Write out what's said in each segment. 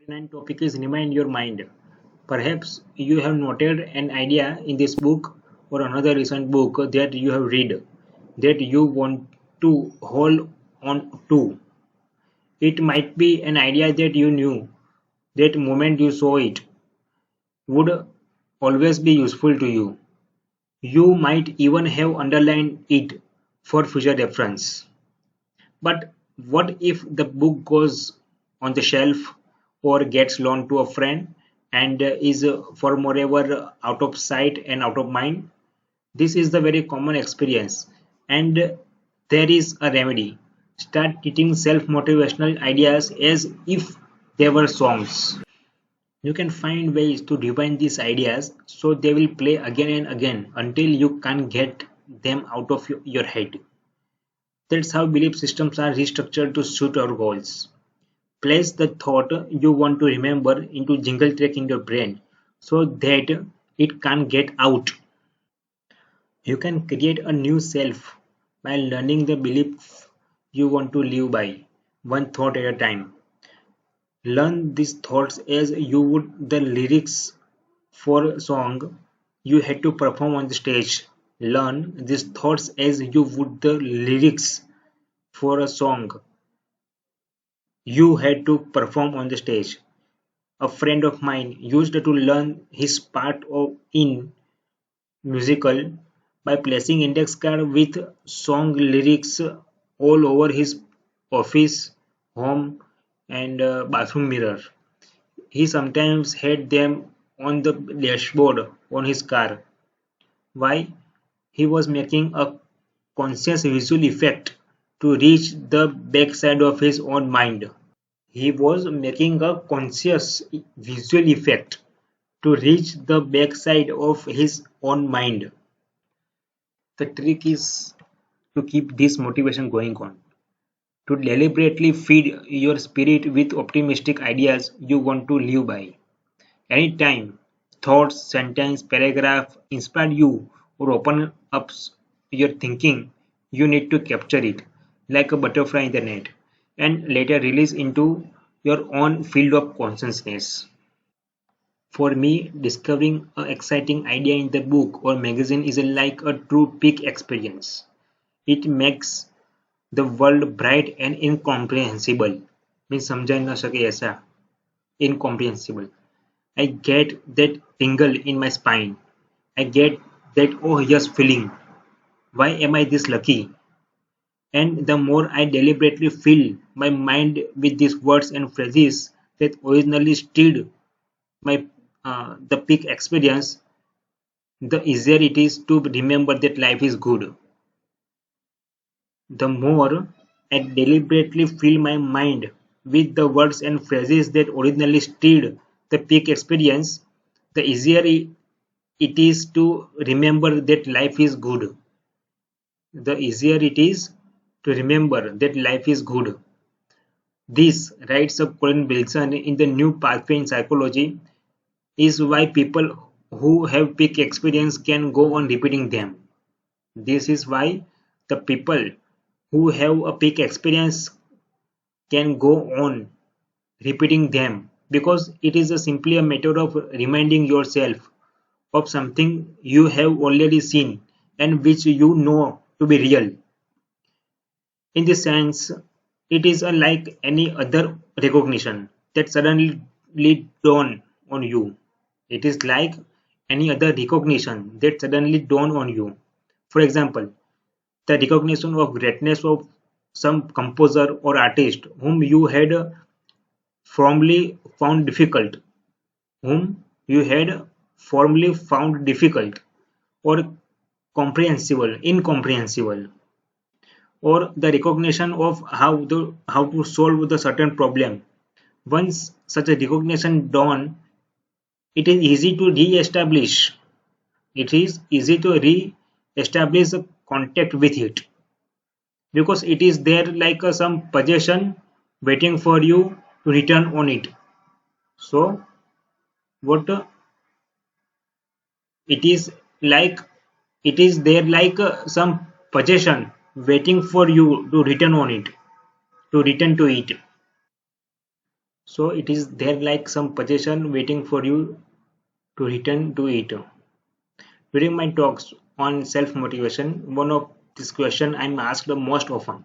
49 topic is remind your mind. Perhaps you have noted an idea in this book or another recent book that you have read that you want to hold on to. It might be an idea that you knew that moment you saw it would always be useful to you. You might even have underlined it for future reference. But what if the book goes on the shelf or gets loaned to a friend and is for moreover out of sight and out of mind? This is the very common experience, and there is a remedy. Start treating self motivational ideas as if they were songs. You can find ways to rewind these ideas so they will play again and again until you can't get them out of your head. That's how belief systems are restructured to suit our goals. Place the thought you want to remember into jingle track in your brain so that it can't get out. You can create a new self by learning the belief you want to live by, one thought at a time. Learn these thoughts as you would the lyrics for a song you had to perform on the stage. Learn these thoughts as you would the lyrics for a song you had to perform on the stage. A friend of mine used to learn his part in musical by placing index card with song lyrics all over his office, home, and bathroom mirror. He sometimes had them on the dashboard on his car. Why? He was making a conscious visual effect to reach the backside of his own mind. He was making a conscious visual effect to reach the backside of his own mind. The trick is to keep this motivation going on, to deliberately feed your spirit with optimistic ideas you want to live by. Anytime thoughts, sentence, paragraph inspire you or open up your thinking, you need to capture it like a butterfly in the net and later release into your own field of consciousness. For me, discovering an exciting idea in the book or magazine is like a true peak experience. It makes the world bright and incomprehensible. Means समझा न सके ऐसा incomprehensible. I get that tingle in my spine. I get that oh yes feeling. Why am I this lucky? And the more I deliberately fill my mind with these words and phrases that originally stirred my the peak experience, the easier it is to remember that life is good. The more I deliberately fill my mind with the words and phrases that originally stirred the peak experience, the easier it is to remember that life is good. The easier it is to remember that life is good. This, writes up Colin Wilson in the New Pathway in Psychology, is why people who have peak experience can go on repeating them. This is why the people who have a peak experience can go on repeating them because it is simply a matter of reminding yourself of something you have already seen and which you know to be real. In this sense, it is unlike any other recognition that suddenly dawn on you. It is like any other recognition that suddenly dawn on you. For example, the recognition of greatness of some composer or artist whom you had formerly found difficult, whom you had formerly found difficult or incomprehensible, or the recognition of how to solve the certain problem. Once such a recognition dawn, it is easy to re-establish. It is easy to re-establish a contact with it because it is there like some possession waiting for you to return on it. So what it is like, it is there like some possession waiting for you to return on it, to return to it. So it is there like some possession waiting for you to return to it. During my talks on self-motivation, one of this question I'm asked the most often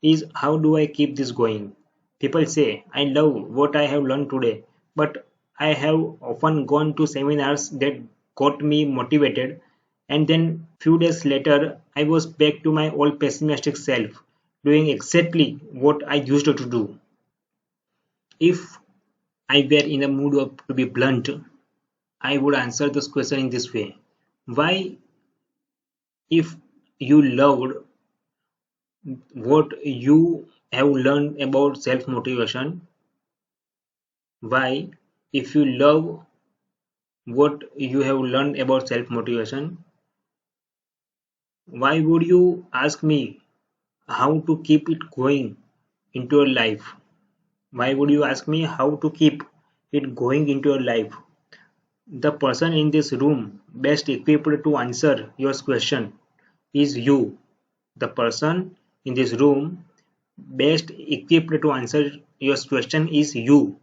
is how do I keep this going? People say, I love what I have learned today, but I have often gone to seminars that got me motivated, and then few days later I was back to my old pessimistic self, doing exactly what I used to do. If I were in a mood to be blunt, I would answer this question in this way. Why, if you loved what you have learned about self motivation, why, if you love what you have learned about self motivation, why would you ask me how to keep it going into your life? Why would you ask me how to keep it going into your life? The person in this room best equipped to answer your question is you. The person in this room best equipped to answer your question is you.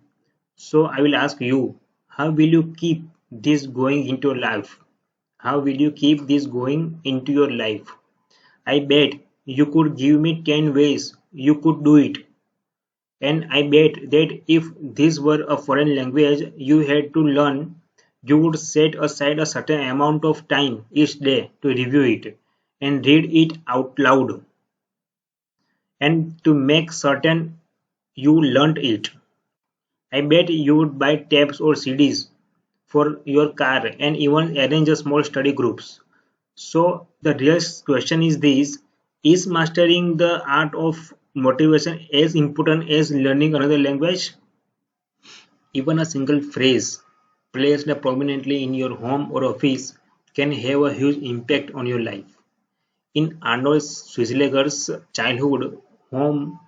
So I will ask you, how will you keep this going into your life? How will you keep this going into your life? I bet you could give me 10 ways you could do it. And I bet that if this were a foreign language you had to learn, you would set aside a certain amount of time each day to review it and read it out loud and to make certain you learned it. I bet you would buy tapes or CDs for your car and even arrange a small study groups. So the real question is this: is mastering the art of motivation as important as learning another language? Even a single phrase placed prominently in your home or office can have a huge impact on your life. In Arnold Schwarzenegger's home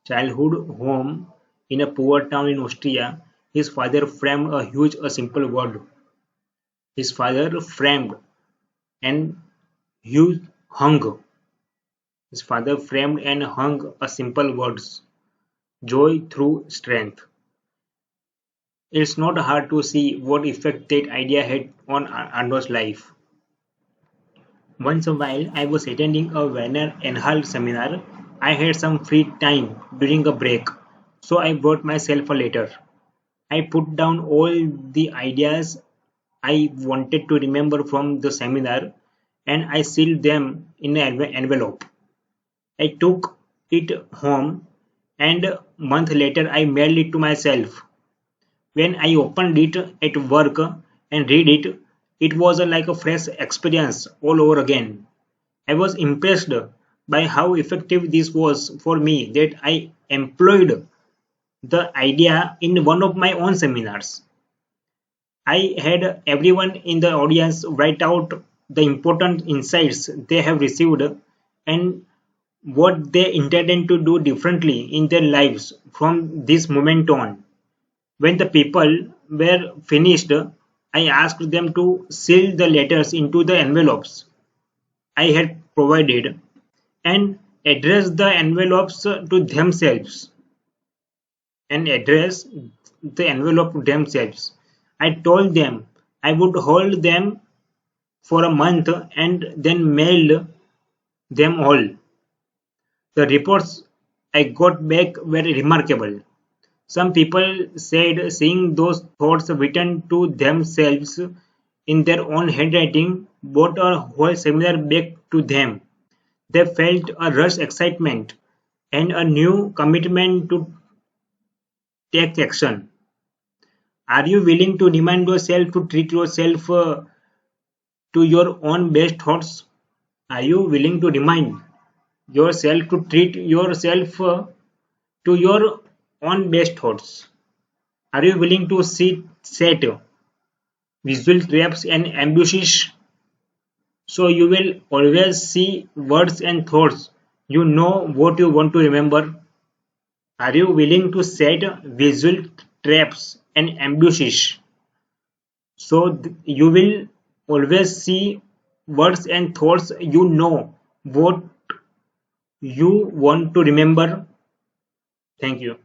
childhood home in a poor town in Austria, his father framed a simple word. His father framed and huge hung. His father framed and hung a simple words. Joy through strength. It's not hard to see what effect that idea had on Arnold's life. Once a while I was attending a Werner Enhal seminar. I had some free time during a break, so I brought myself a letter. I put down all the ideas I wanted to remember from the seminar and I sealed them in an envelope. I took it home and a month later I mailed it to myself. When I opened it at work and read it, it was like a fresh experience all over again. I was impressed by how effective this was for me that I employed the idea in one of my own seminars. I had everyone in the audience write out the important insights they have received and what they intended to do differently in their lives from this moment on. When the people were finished, I asked them to seal the letters into the envelopes I had provided and address the envelopes to themselves and address the envelope to themselves. I told them I would hold them for a month and then mailed them all. The reports I got back were remarkable. Some people said seeing those thoughts written to themselves in their own handwriting brought a whole seminar back to them. They felt a rush excitement and a new commitment to take action. Are you willing to remind yourself to treat yourself to your own best thoughts? Are you willing to remind yourself to treat yourself to your own best thoughts? Are you willing to set visual traps and ambushes so you will always see words and thoughts you know what you want to remember? Are you willing to set visual traps and ambushes so you will always see words and thoughts you know what you want to remember? Thank you.